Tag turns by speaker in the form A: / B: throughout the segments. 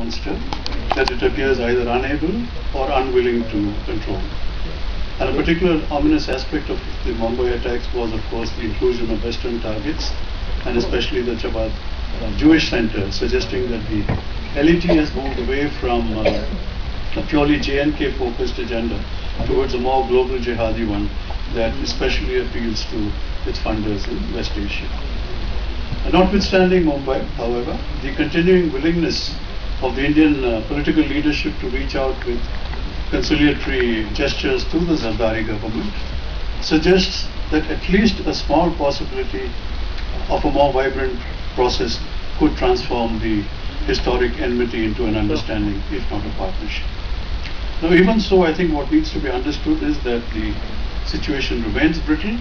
A: monster that it appears either unable or unwilling to control. And a particular ominous aspect of the Mumbai attacks was, of course, the inclusion of Western targets, and especially the Chabad Jewish Center, suggesting that the LET has moved away from a purely JNK-focused agenda towards a more global jihadi one that especially appeals to its funders in West Asia. Notwithstanding Mumbai, however, the continuing willingness of the Indian political leadership to reach out with conciliatory gestures to the Zardari government suggests that at least a small possibility of a more vibrant process could transform the historic enmity into an understanding, if not a partnership. Now, even so, I think what needs to be understood is that the situation remains brittle,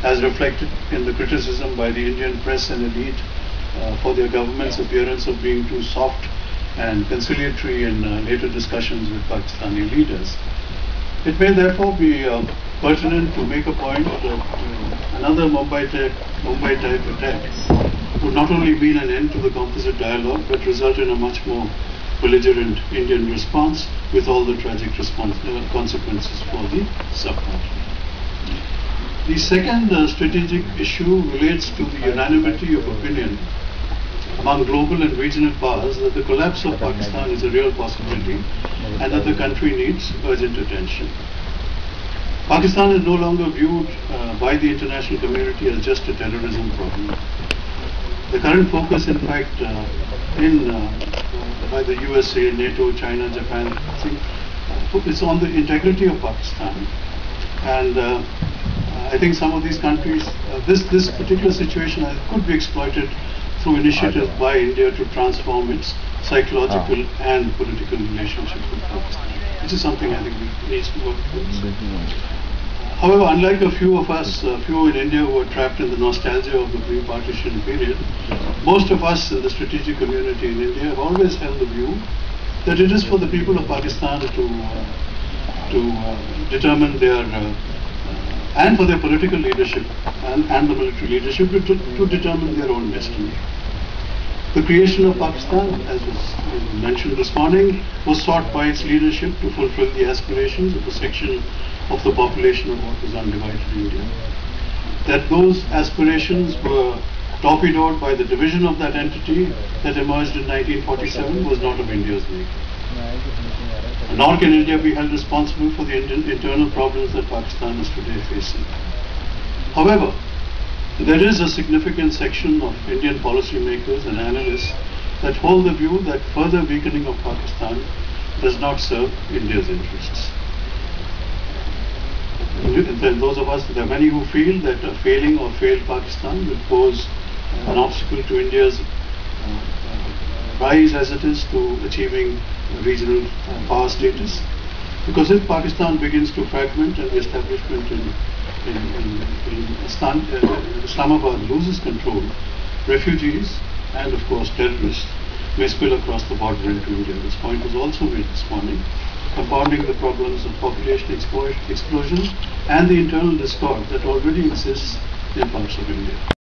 A: as reflected in the criticism by the Indian press and elite for their government's appearance of being too soft and conciliatory in later discussions with Pakistani leaders. It may therefore be pertinent to make a point that another Mumbai-type attack would not only mean an end to the composite dialogue, but result in a much more belligerent Indian response with all the tragic consequences for the subcontinent. The second strategic issue relates to the unanimity of opinion among global and regional powers that the collapse of Pakistan is a real possibility and that the country needs urgent attention. Pakistan is no longer viewed by the international community as just a terrorism problem. The current focus, in fact, by the USA, NATO, China, Japan, is on the integrity of Pakistan. And I think some of these countries, this particular situation could be exploited through initiatives by India to transform its psychological and political relationship with Pakistan, which is something I think needs to work towards. However, unlike a few of us, few in India who are trapped in the nostalgia of the pre-partition period, most of us in the strategic community in India have always held the view that it is for the people of Pakistan to determine their and for their political leadership and the military leadership to determine their own destiny. The creation of Pakistan, as was mentioned this morning, was sought by its leadership to fulfill the aspirations of a section of the population of what was undivided India. That those aspirations were torpedoed by the division of that entity that emerged in 1947 was not of India's making. Nor can India be held responsible for the internal problems that Pakistan is today facing. However, there is a significant section of Indian policymakers and analysts that hold the view that further weakening of Pakistan does not serve India's interests. Then those of us, there are many who feel that a failing or failed Pakistan will pose an obstacle to India's rise as it is to achieving regional power status. Because if Pakistan begins to fragment and the establishment in Islamabad loses control, refugees and of course terrorists may spill across the border into India. This point was also made this morning, compounding the problems of population explosion and the internal discord that already exists in parts of India.